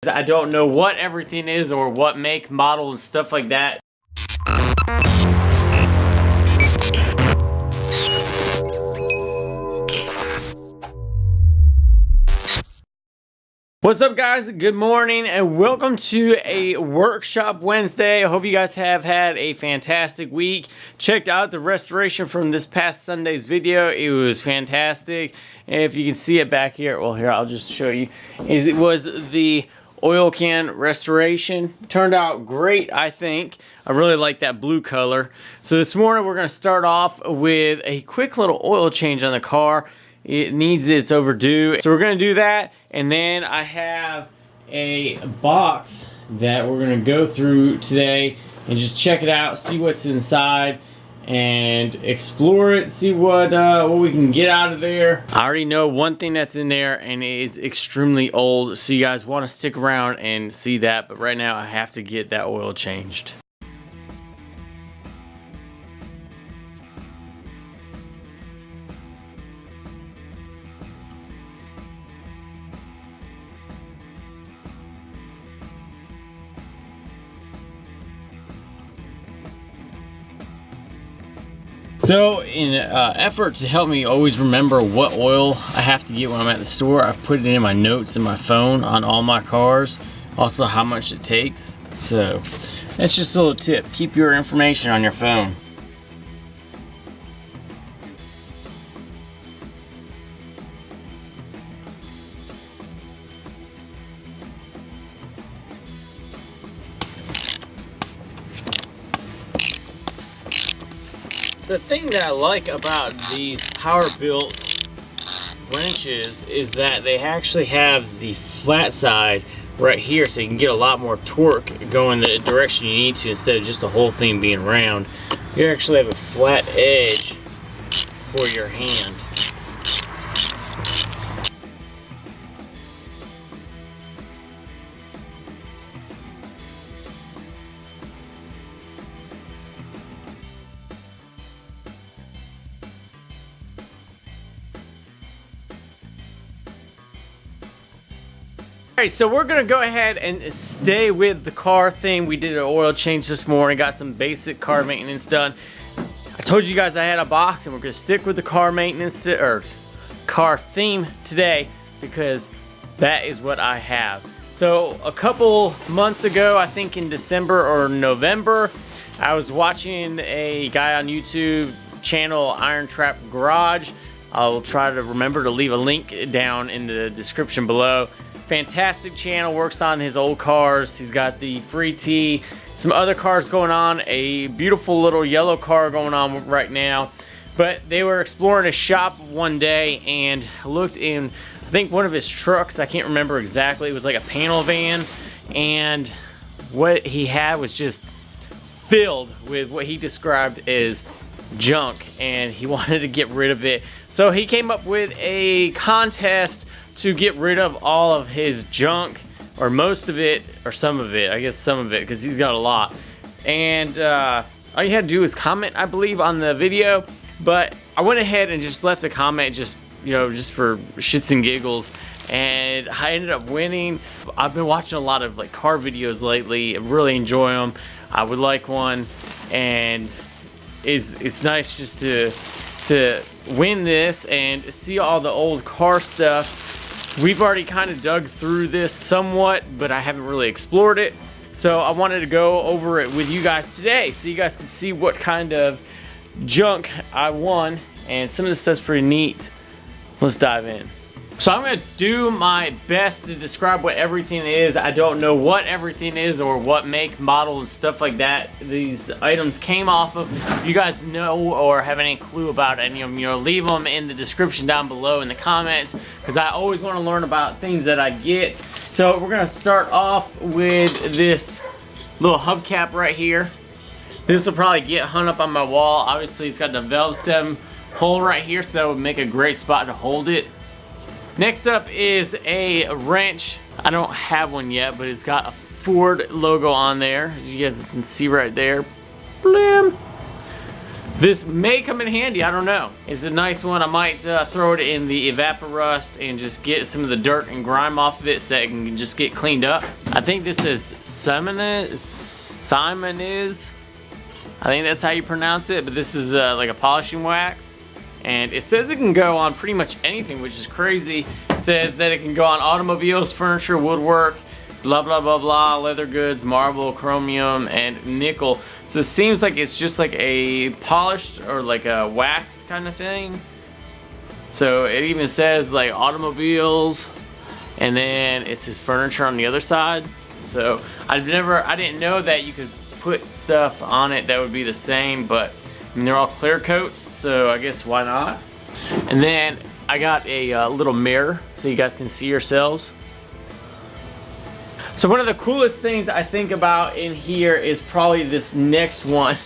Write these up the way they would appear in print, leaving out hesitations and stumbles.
I don't know what everything is or what make, model, and stuff like that. What's up, guys? Good morning and welcome to a Workshop Wednesday. I hope you guys have had a fantastic week. Checked out the restoration from this past Sunday's video. It was fantastic. And if you can see it back here, well, here, I'll just show you. It was the oil can restoration. Turned out great, I think. I really like that blue color. So this morning we're going to start off with a quick little oil change on the car. It's overdue. So we're going to do that. And then I have a box that we're going to go through today and just check it out, see what's inside, and explore it, see what we can get out of there. I already know one thing that's in there, and it is extremely old, so you guys want to stick around and see that. But right now I have to get that oil changed. So in an effort to help me always remember what oil I have to get when I'm at the store, I've put it in my notes in my phone on all my cars, also how much it takes. So that's just a little tip. Keep your information on your phone. The thing that I like about these Power-Bilt wrenches is that they actually have the flat side right here, so you can get a lot more torque going the direction you need to instead of just the whole thing being round. You actually have a flat edge for your hand. Alright, so we're gonna go ahead and stay with the car thing. We did an oil change this morning, got some basic car maintenance done. I told you guys I had a box, and we're gonna stick with the car maintenance or car theme today because that is what I have. So a couple months ago, I think in December or November, I was watching a guy on YouTube channel, Iron Trap Garage. I'll try to remember to leave a link down in the description below. Fantastic channel, works on his old cars. He's got the Free T, some other cars going on, a beautiful little yellow car going on right now. But they were exploring a shop one day and looked in, I think, one of his trucks. I can't remember exactly. It was like a panel van, and what he had was just filled with what he described as junk, and he wanted to get rid of it. So he came up with a contest to get rid of all of his junk, or most of it, or some of it, I guess some of it, because he's got a lot. And all you had to do was comment, I believe, on the video. But I went ahead and just left a comment, just, you know, just for shits and giggles, and I ended up winning. I've been watching a lot of like car videos lately. I really enjoy them. I would like one, and it's nice just to win this and see all the old car stuff. We've already kind of dug through this somewhat, but I haven't really explored it. So I wanted to go over it with you guys today so you guys can see what kind of junk I won. And some of this stuff's pretty neat. Let's dive in. So I'm going to do my best to describe what everything is. I don't know what everything is or what make, model, and stuff like that these items came off of. If you guys know or have any clue about any of them, you know, leave them in the description down below in the comments, because I always want to learn about things that I get. So we're going to start off with this little hubcap right here. This will probably get hung up on my wall. Obviously it's got the valve stem hole right here, so that would make a great spot to hold it. Next up is a wrench. I don't have one yet, but it's got a Ford logo on there, as you guys can see right there. Blam. This may come in handy, I don't know. It's a nice one. I might throw it in the Evaporust and just get some of the dirt and grime off of it so it can just get cleaned up. I think this is Simoniz. I think that's how you pronounce it, but this is like a polishing wax. And it says it can go on pretty much anything, which is crazy. It says that it can go on automobiles, furniture, woodwork, blah, blah, blah, blah, leather goods, marble, chromium, and nickel. So it seems like it's just like a polished or like a wax kind of thing. So it even says like automobiles, and then it says furniture on the other side. So I didn't know that you could put stuff on it that would be the same, but I mean, they're all clear coats, so I guess why not? And then I got a little mirror so you guys can see yourselves. So one of the coolest things I think about in here is probably this next one,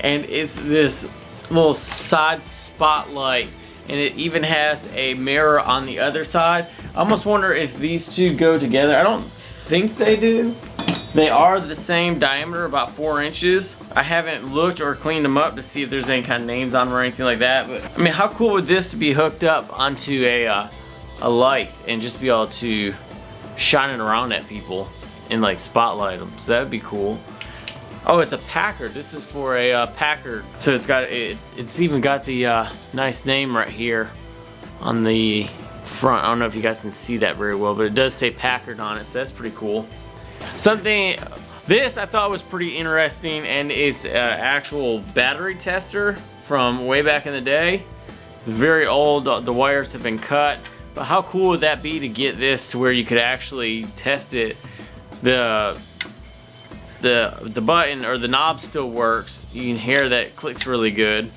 and it's this little side spotlight, and it even has a mirror on the other side. I almost wonder if these two go together. I don't think they do. They are the same diameter, about 4 inches. I haven't looked or cleaned them up to see if there's any kind of names on them or anything like that, but I mean, how cool would this to be hooked up onto a light and just be able to shining around at people and like spotlight them? So that'd be cool. Oh, it's a Packard. This is for a Packard. So it's even got the nice name right here on the front. I don't know if you guys can see that very well, but it does say Packard on it, so that's pretty cool. This I thought was pretty interesting, and it's an actual battery tester from way back in the day. It's very old. The wires have been cut. But how cool would that be to get this to where you could actually test it? The button or the knob still works. You can hear that it clicks really good.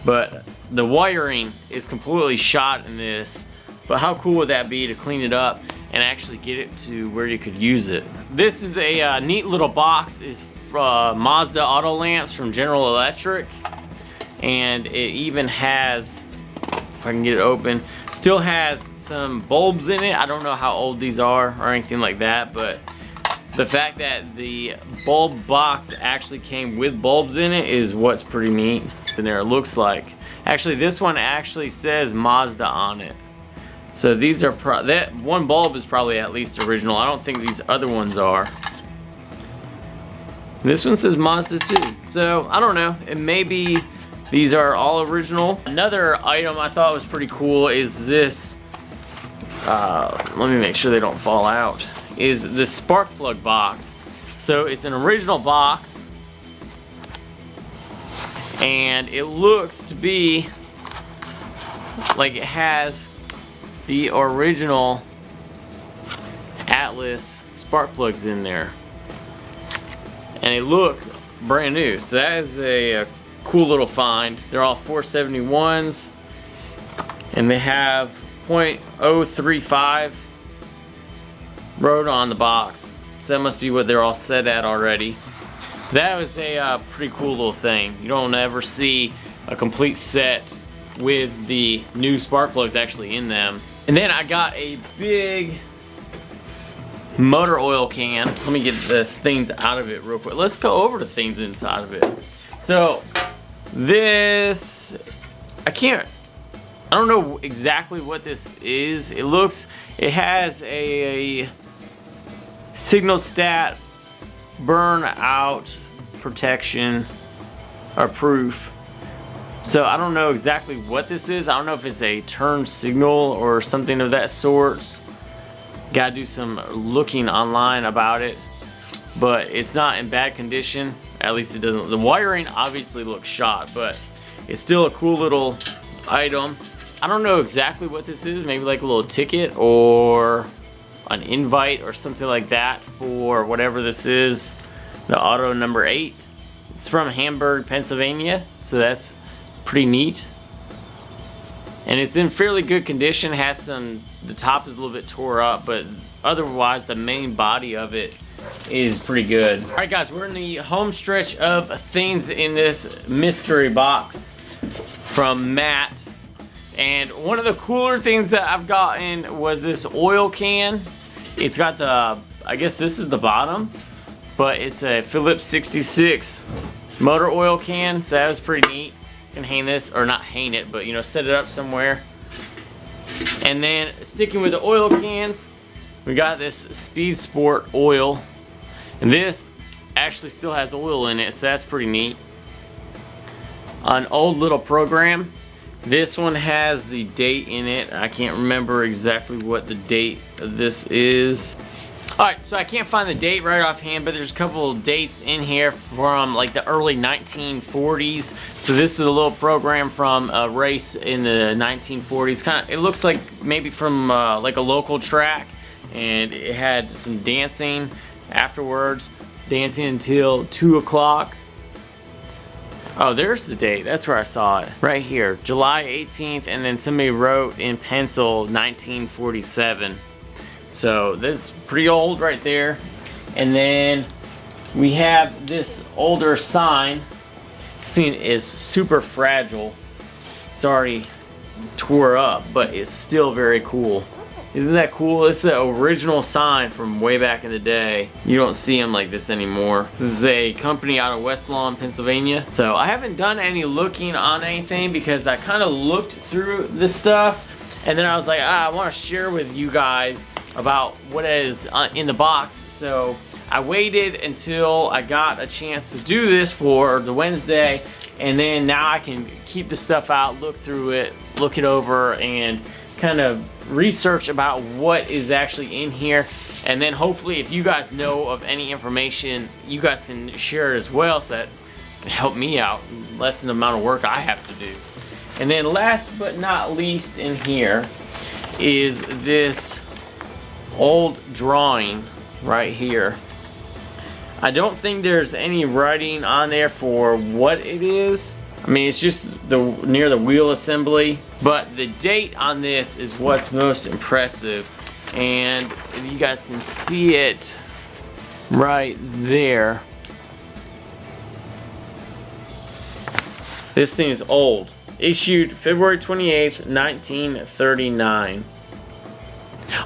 But the wiring is completely shot in this. But how cool would that be to clean it up and actually get it to where you could use it? This is a neat little box. It's Mazda auto lamps from General Electric. And it even has, if I can get it open, still has some bulbs in it. I don't know how old these are or anything like that, but the fact that the bulb box actually came with bulbs in it is what's pretty neat. And there it looks like. Actually, this one actually says Mazda on it. So these are that one bulb is probably at least original. I don't think these other ones are. This one says Mazda too. So I don't know. It may be these are all original. Another item I thought was pretty cool is this. Let me make sure they don't fall out. Is the spark plug box. So it's an original box, and it looks to be like it has the original Atlas spark plugs in there, and they look brand new. So that is a cool little find. They're all 471s, and they have 0.035 Rode on the box. So that must be what they're all set at already. That was a pretty cool little thing. You don't ever see a complete set with the new spark plugs actually in them. And then I got a big motor oil can. Let me get the things out of it real quick. Let's go over the things inside of it. So this, I don't know exactly what this is. It has a Signalstat burn out protection or proof. So I don't know exactly what this is. I don't know if it's a turn signal or something of that sort. Gotta do some looking online about it, but it's not in bad condition. At least it doesn't. The wiring obviously looks shot, but it's still a cool little item. I don't know exactly what this is. Maybe like a little ticket or an invite or something like that for whatever this is. The auto number 8. It's from Hamburg, Pennsylvania, so that's pretty neat. And it's in fairly good condition. The top is a little bit tore up, but otherwise the main body of it is pretty good. All right guys, we're in the home stretch of things in this mystery box from Matt. And one of the cooler things that I've gotten was this oil can. It's got the, I guess this is the bottom, but it's a Phillips 66 motor oil can, so that was pretty neat. You can hang this, or not hang it, but you know, set it up somewhere. And then sticking with the oil cans, we got this Speed Sport oil, and this actually still has oil in it, so that's pretty neat. An old little program. This one has the date in it. I can't remember exactly what the date of this is. Alright, so I can't find the date right offhand, but there's a couple of dates in here from like the early 1940s. So this is a little program from a race in the 1940s. It looks like maybe from like a local track, and it had some dancing afterwards, dancing until 2 o'clock. Oh, there's the date. That's where I saw it. Right here, July 18th, and then somebody wrote in pencil 1947. So that's pretty old right there. And then we have this older sign. This thing is super fragile. It's already tore up, but it's still very cool. Isn't that cool? It's the original sign from way back in the day. You don't see them like this anymore. This is a company out of West Lawn, Pennsylvania. So I haven't done any looking on anything because I kind of looked through this stuff, and then I was like, I want to share with you guys about what is in the box. So I waited until I got a chance to do this for the Wednesday, and then now I can keep the stuff out, look through it, look it over, and kind of research about what is actually in here. And then hopefully if you guys know of any information, you guys can share it as well, so that can help me out, lessen the amount of work I have to do. And then last but not least in here is this old drawing right here. I don't think there's any writing on there for what it is. I mean, it's just near the wheel assembly, but the date on this is what's most impressive. And if you guys can see it right there, this thing is old. Issued February 28th, 1939.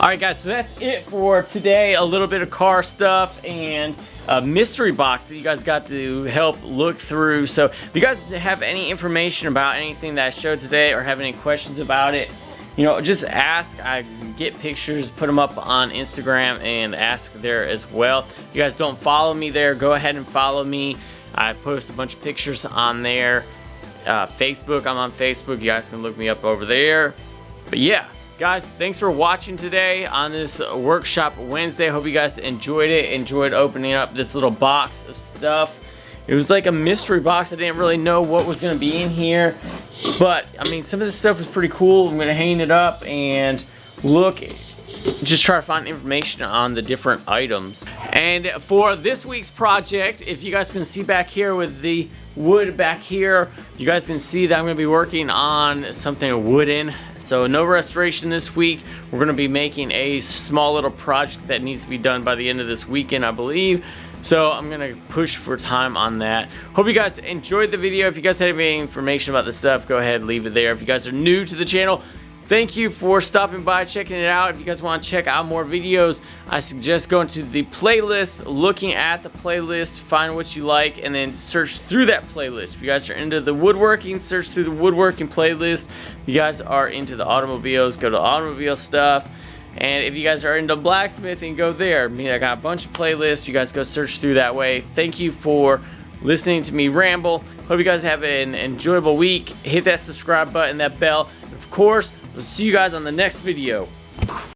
Alright guys, so that's it for today. A little bit of car stuff and a mystery box that you guys got to help look through. So if you guys have any information about anything that I showed today or have any questions about it, you know, just ask. I get pictures, put them up on Instagram, and ask there as well. If you guys don't follow me there, go ahead and follow me. I post a bunch of pictures on there. Facebook, I'm on Facebook. You guys can look me up over there. But yeah, guys, thanks for watching today on this Workshop Wednesday. Hope you guys enjoyed it, enjoyed opening up this little box of stuff. It was like a mystery box. I didn't really know what was going to be in here, but I mean, some of this stuff was pretty cool. I'm going to hang it up and look, just try to find information on the different items. And for this week's project, if you guys can see back here with the wood back here, you guys can see that I'm going to be working on something wooden. So no restoration this week. We're going to be making a small little project that needs to be done by the end of this weekend, I believe. So I'm going to push for time on that. Hope you guys enjoyed the video. If you guys had any information about this stuff, go ahead and leave it there. If you guys are new to the channel, thank you for stopping by, checking it out. If you guys want to check out more videos, I suggest going to the playlist, looking at the playlist, find what you like, and then search through that playlist. If you guys are into the woodworking, search through the woodworking playlist. If you guys are into the automobiles, go to automobile stuff. And if you guys are into blacksmithing, go there. I mean, I got a bunch of playlists. You guys go search through that way. Thank you for listening to me ramble. Hope you guys have an enjoyable week. Hit that subscribe button, that bell. Of course, we'll see you guys on the next video.